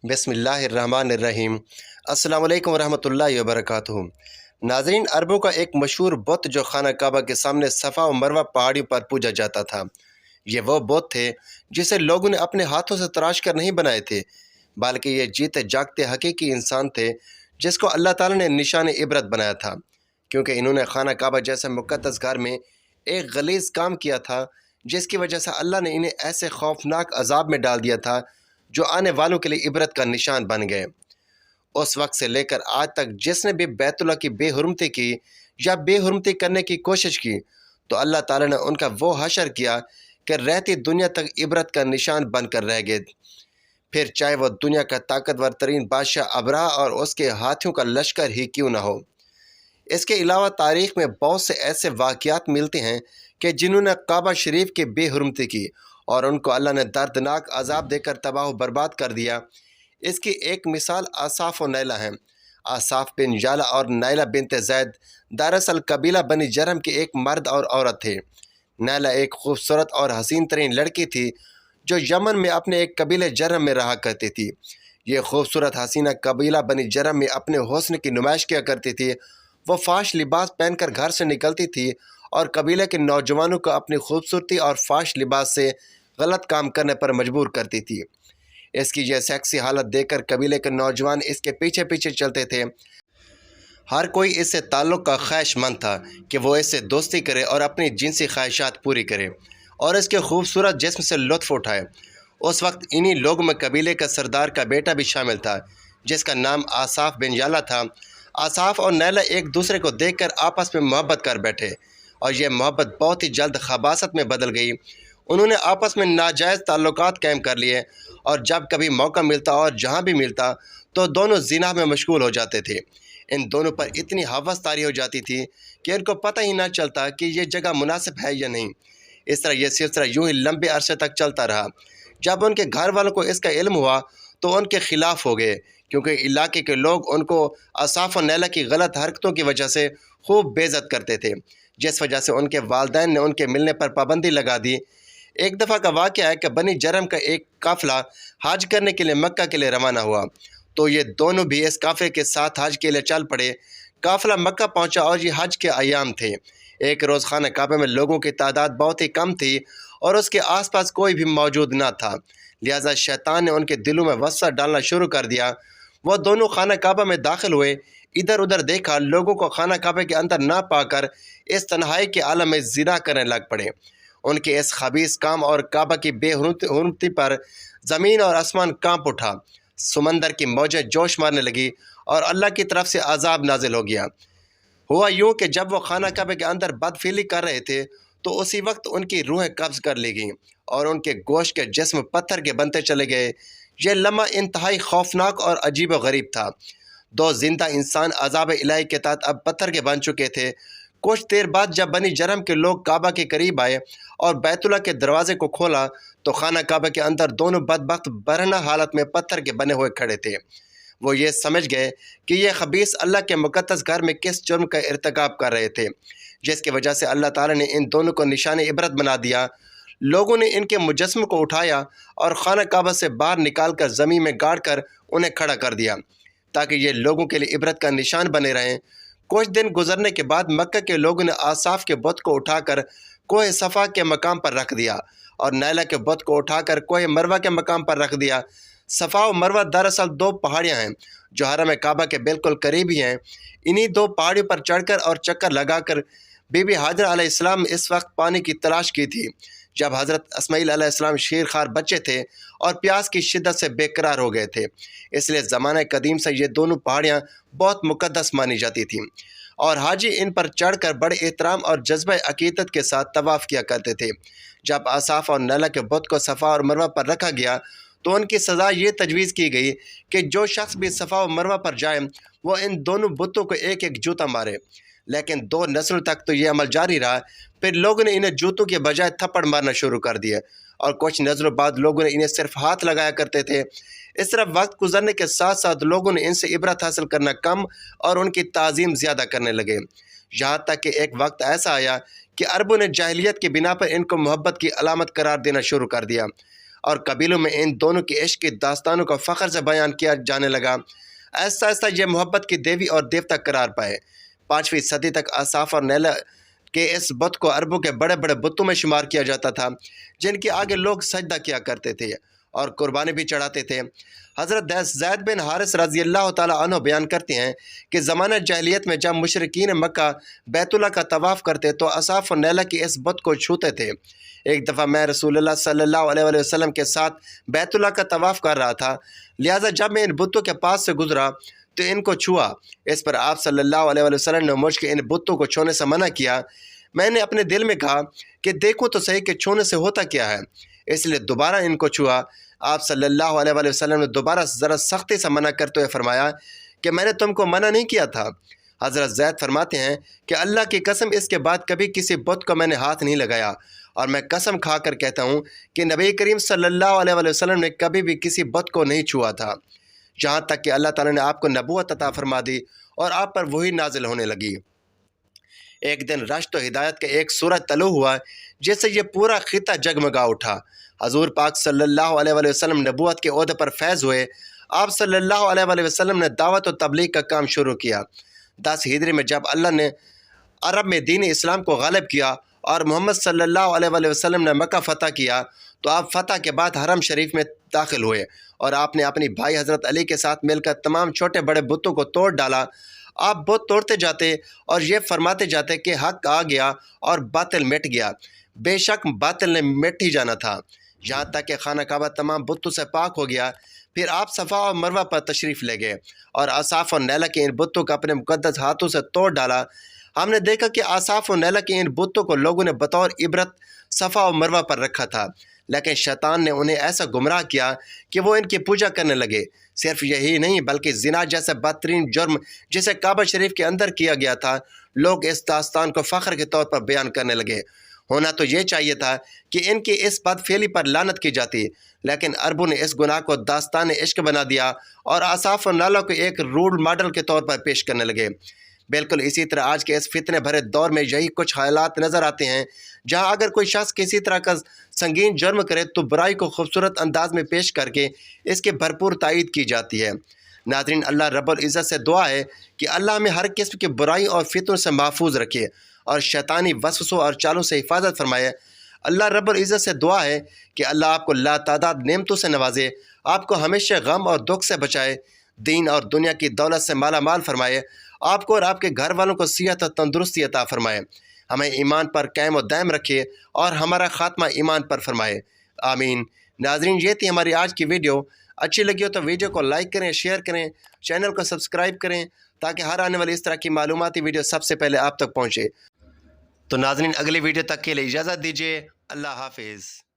بسم اللہ الرحمن الرحیم۔ السلام علیکم ورحمۃ اللہ وبرکاتہ۔ ناظرین، عربوں کا ایک مشہور بت جو خانہ کعبہ کے سامنے صفا و مروہ پہاڑیوں پر پوجا جاتا تھا، یہ وہ بت تھے جسے لوگوں نے اپنے ہاتھوں سے تراش کر نہیں بنائے تھے، بلکہ یہ جیتے جاگتے حقیقی انسان تھے جس کو اللہ تعالیٰ نے نشان عبرت بنایا تھا، کیونکہ انہوں نے خانہ کعبہ جیسے مقدس گھر میں ایک غلیظ کام کیا تھا جس کی وجہ سے اللہ نے انہیں ایسے خوفناک عذاب میں ڈال دیا تھا جو آنے والوں کے لیے عبرت کا نشان بن گئے۔ اس وقت سے لے کر آج تک جس نے بھی بیت اللہ کی بے حرمتی کی یا بے حرمتی کرنے کی کوشش کی تو اللہ تعالیٰ نے ان کا وہ حشر کیا کہ رہتی دنیا تک عبرت کا نشان بن کر رہ گئے، پھر چاہے وہ دنیا کا طاقتور ترین بادشاہ ابرہہ اور اس کے ہاتھیوں کا لشکر ہی کیوں نہ ہو۔ اس کے علاوہ تاریخ میں بہت سے ایسے واقعات ملتے ہیں کہ جنہوں نے کعبہ شریف کی بے حرمتی کی اور ان کو اللہ نے دردناک عذاب دے کر تباہ و برباد کر دیا۔ اس کی ایک مثال آصاف و نیلہ ہیں۔ آصاف بن یالہ اور نیلہ بنت زید دراصل قبیلہ بنی جرم کے ایک مرد اور عورت تھے۔ نیلہ ایک خوبصورت اور حسین ترین لڑکی تھی جو یمن میں اپنے ایک قبیلے جرم میں رہا کرتی تھی۔ یہ خوبصورت حسینہ قبیلہ بنی جرم میں اپنے حسن کی نمائش کیا کرتی تھی۔ وہ فاش لباس پہن کر گھر سے نکلتی تھی اور قبیلے کے نوجوانوں کو اپنی خوبصورتی اور فاش لباس سے غلط کام کرنے پر مجبور کرتی تھی۔ اس کی یہ سیکسی حالت دیکھ کر قبیلے کے نوجوان اس کے پیچھے پیچھے چلتے تھے۔ ہر کوئی اس سے تعلق کا خواہش مند تھا کہ وہ اس سے دوستی کرے اور اپنی جنسی خواہشات پوری کرے اور اس کے خوبصورت جسم سے لطف اٹھائے۔ اس وقت انہی لوگوں میں قبیلے کا سردار کا بیٹا بھی شامل تھا جس کا نام آصاف بن یالہ تھا۔ آصاف اور نیلہ ایک دوسرے کو دیکھ کر آپس میں محبت کر بیٹھے اور یہ محبت بہت ہی جلد خباثت میں بدل گئی۔ انہوں نے آپس میں ناجائز تعلقات قائم کر لیے اور جب کبھی موقع ملتا اور جہاں بھی ملتا تو دونوں زنا میں مشغول ہو جاتے تھے۔ ان دونوں پر اتنی ہوس طاری ہو جاتی تھی کہ ان کو پتہ ہی نہ چلتا کہ یہ جگہ مناسب ہے یا نہیں۔ اس طرح یہ سلسلہ یوں ہی لمبے عرصے تک چلتا رہا۔ جب ان کے گھر والوں کو اس کا علم ہوا تو ان کے خلاف ہو گئے، کیونکہ علاقے کے لوگ ان کو آصاف و نیلہ کی غلط حرکتوں کی وجہ سے خوب بے عزت کرتے تھے، جس وجہ سے ان کے والدین نے ان کے ملنے پر پابندی لگا دی۔ ایک دفعہ کا واقعہ ہے کہ بنی جرم کا ایک قافلہ حج کرنے کے لیے مکہ کے لیے روانہ ہوا تو یہ دونوں بھی اس قافلے کے ساتھ حج کے لیے چل پڑے۔ قافلہ مکہ پہنچا اور یہ حج کے ایام تھے۔ ایک روز خانہ کعبہ میں لوگوں کی تعداد بہت ہی کم تھی اور اس کے آس پاس کوئی بھی موجود نہ تھا، لہٰذا شیطان نے ان کے دلوں میں وسوسہ ڈالنا شروع کر دیا۔ وہ دونوں خانہ کعبہ میں داخل ہوئے، ادھر ادھر دیکھا، لوگوں کو خانہ کعبہ کے اندر نہ پا کر اس تنہائی کے عالم میں زنا کرنے لگ پڑے۔ ان کے اس خبیث کام اور کعبہ کی بے حرمتی پر زمین اور آسمان کانپ اٹھا، سمندر کی موجیں جوش مارنے لگی اور اللہ کی طرف سے عذاب نازل ہو گیا۔ ہوا یوں کہ جب وہ خانہ کعبہ کے اندر بدفعلی کر رہے تھے تو اسی وقت ان کی روحیں قبض کر لی گئیں اور ان کے گوشت کے جسم پتھر کے بنتے چلے گئے۔ یہ لمحہ انتہائی خوفناک اور عجیب و غریب تھا۔ دو زندہ انسان عذاب الہی کے تحت اب پتھر کے بن چکے تھے۔ کچھ دیر بعد جب بنی جرم کے لوگ کعبہ کے قریب آئے اور بیت اللہ کے دروازے کو کھولا تو خانہ کعبہ کے اندر دونوں بدبخت برہنہ حالت میں پتھر کے بنے ہوئے کھڑے تھے۔ وہ یہ سمجھ گئے کہ یہ خبیث اللہ کے مقدس گھر میں کس جرم کا ارتکاب کر رہے تھے، جس کی وجہ سے اللہ تعالیٰ نے ان دونوں کو نشان عبرت بنا دیا۔ لوگوں نے ان کے مجسموں کو اٹھایا اور خانہ کعبہ سے باہر نکال کر زمین میں گاڑ کر انہیں کھڑا کر دیا تاکہ یہ لوگوں کے لیے عبرت کا نشان بنے رہیں۔ کچھ دن گزرنے کے بعد مکہ کے لوگوں نے آصاف کے بت کو اٹھا کر کوہ صفا کے مقام پر رکھ دیا اور نیلہ کے بت کو اٹھا کر کوہ مروہ کے مقام پر رکھ دیا۔ صفا و مروہ دراصل دو پہاڑیاں ہیں جو حرم کعبہ کے بالکل قریب ہی ہیں۔ انہی دو پہاڑیوں پر چڑھ کر اور چکر لگا کر بی بی حاجرہ علیہ السلام اس وقت پانی کی تلاش کی تھی جب حضرت اسماعیل علیہ السلام شیر خوار بچے تھے اور پیاس کی شدت سے بے قرار ہو گئے تھے۔ اس لیے زمانہ قدیم سے یہ دونوں پہاڑیاں بہت مقدس مانی جاتی تھیں اور حاجی ان پر چڑھ کر بڑے احترام اور جذبہ عقیدت کے ساتھ طواف کیا کرتے تھے۔ جب آصاف اور نیلہ کے بت کو صفا اور مروہ پر رکھا گیا تو ان کی سزا یہ تجویز کی گئی کہ جو شخص بھی صفا و مروہ پر جائے وہ ان دونوں بتوں کو ایک ایک جوتا مارے۔ لیکن 2 نسلوں تک تو یہ عمل جاری رہا، پھر لوگوں نے انہیں جوتوں کے بجائے تھپڑ مارنا شروع کر دیے اور کچھ نسلوں بعد لوگوں نے انہیں صرف ہاتھ لگایا کرتے تھے۔ اس طرح وقت گزرنے کے ساتھ ساتھ لوگوں نے ان سے عبرت حاصل کرنا کم اور ان کی تعظیم زیادہ کرنے لگے، یہاں تک کہ ایک وقت ایسا آیا کہ عربوں نے جاہلیت کی بنا پر ان کو محبت کی علامت قرار دینا شروع کر دیا۔ اور قبیلوں میں ان دونوں کے عشق کی داستانوں کو فخر سے بیان کیا جانے لگا۔ ایسا ایسا یہ محبت کی دیوی اور دیوتا قرار پائے۔ 5ویں صدی تک آصاف اور نیلا کہ اس بت کو عربوں کے بڑے بڑے بتوں میں شمار کیا جاتا تھا، جن کے آگے لوگ سجدہ کیا کرتے تھے اور قربانی بھی چڑھاتے تھے۔ حضرت زید بن حارث رضی اللہ تعالیٰ عنہ بیان کرتے ہیں کہ زمانہ جاہلیت میں جب مشرکین مکہ بیت اللہ کا طواف کرتے تو آصاف و نیلا کی اس بت کو چھوتے تھے۔ ایک دفعہ میں رسول اللہ صلی اللہ علیہ وسلم کے ساتھ بیت اللہ کا طواف کر رہا تھا، لہٰذا جب میں ان بتوں کے پاس سے گزرا تو ان کو چھوا۔ اس پر آپ صلی اللہ علیہ وسلم نے مجھ کے ان بتوں کو چھونے سے منع کیا۔ میں نے اپنے دل میں کہا کہ دیکھو تو صحیح کہ چھونے سے ہوتا کیا ہے، اس لیے دوبارہ ان کو چھوا۔ آپ صلی اللہ علیہ وسلم نے دوبارہ ذرا سختی سے منع کرتے ہوئے فرمایا کہ میں نے تم کو منع نہیں کیا تھا۔ حضرت زید فرماتے ہیں کہ اللہ کی قسم اس کے بعد کبھی کسی بت کو میں نے ہاتھ نہیں لگایا، اور میں قسم کھا کر کہتا ہوں کہ نبی کریم صلی اللہ علیہ وسلم نے کبھی بھی کسی بت کو نہیں چھوا تھا، جہاں تک کہ اللہ تعالیٰ نے آپ کو نبوت عطا فرما دی اور آپ پر وہی نازل ہونے لگی۔ ایک دن رشت و ہدایت کا ایک سورج طلوع ہوا جس سے یہ پورا خطہ جگمگا اٹھا۔ حضور پاک صلی اللہ علیہ وسلم نبوت کے عہدے پر فیض ہوئے۔ آپ صلی اللہ علیہ وسلم نے دعوت و تبلیغ کا کام شروع کیا۔ 10 ہجری میں جب اللہ نے عرب میں دین اسلام کو غالب کیا اور محمد صلی اللہ علیہ وسلم نے مکہ فتح کیا تو آپ فتح کے بعد حرم شریف میں داخل ہوئے اور آپ نے اپنی بھائی حضرت علی کے ساتھ مل کر تمام چھوٹے بڑے بتوں کو توڑ ڈالا۔ آپ بت توڑتے جاتے اور یہ فرماتے جاتے کہ حق آ گیا اور باطل مٹ گیا۔ بے شک باطل نے مٹ ہی جانا تھا، یہاں تک کہ خانہ کعبہ تمام بتوں سے پاک ہو گیا۔ پھر آپ صفا اور مروہ پر تشریف لے گئے اور آصاف اور نیلا کے ان بتوں کو اپنے مقدس ہاتھوں سے توڑ ڈالا۔ ہم نے دیکھا کہ آصاف اور نیلا کے ان بتوں کو لوگوں نے بطور عبرت صفا اور مروہ پر رکھا تھا، لیکن شیطان نے انہیں ایسا گمراہ کیا کہ وہ ان کی پوجا کرنے لگے۔ صرف یہی نہیں بلکہ زنا جیسے بدترین جرم جسے کعبہ شریف کے اندر کیا گیا تھا، لوگ اس داستان کو فخر کے طور پر بیان کرنے لگے۔ ہونا تو یہ چاہیے تھا کہ ان کی اس بد فعلی پر لعنت کی جاتی، لیکن عربوں نے اس گناہ کو داستان عشق بنا دیا اور آصاف اور نیلا کو ایک رول ماڈل کے طور پر پیش کرنے لگے۔ بالکل اسی طرح آج کے اس فتنے بھرے دور میں یہی کچھ حالات نظر آتے ہیں، جہاں اگر کوئی شخص کسی طرح کا سنگین جرم کرے تو برائی کو خوبصورت انداز میں پیش کر کے اس کی بھرپور تائید کی جاتی ہے۔ ناظرین، اللہ رب العزت سے دعا ہے کہ اللہ ہمیں ہر قسم کی برائی اور فتنوں سے محفوظ رکھے اور شیطانی وسوسوں اور چالوں سے حفاظت فرمائے۔ اللہ رب العزت سے دعا ہے کہ اللہ آپ کو لاتعداد نعمتوں سے نوازے، آپ کو ہمیشہ غم اور دکھ سے بچائے، دین اور دنیا کی دولت سے مالا مال فرمائے، آپ کو اور آپ کے گھر والوں کو صحت اور تندرستی عطا فرمائے، ہمیں ایمان پر قائم و دائم رکھے اور ہمارا خاتمہ ایمان پر فرمائے، آمین۔ ناظرین، یہ تھی ہماری آج کی ویڈیو۔ اچھی لگی ہو تو ویڈیو کو لائک کریں، شیئر کریں، چینل کو سبسکرائب کریں تاکہ ہر آنے والی اس طرح کی معلوماتی ویڈیو سب سے پہلے آپ تک پہنچے۔ تو ناظرین، اگلی ویڈیو تک کے لیے اجازت دیجیے۔ اللہ حافظ۔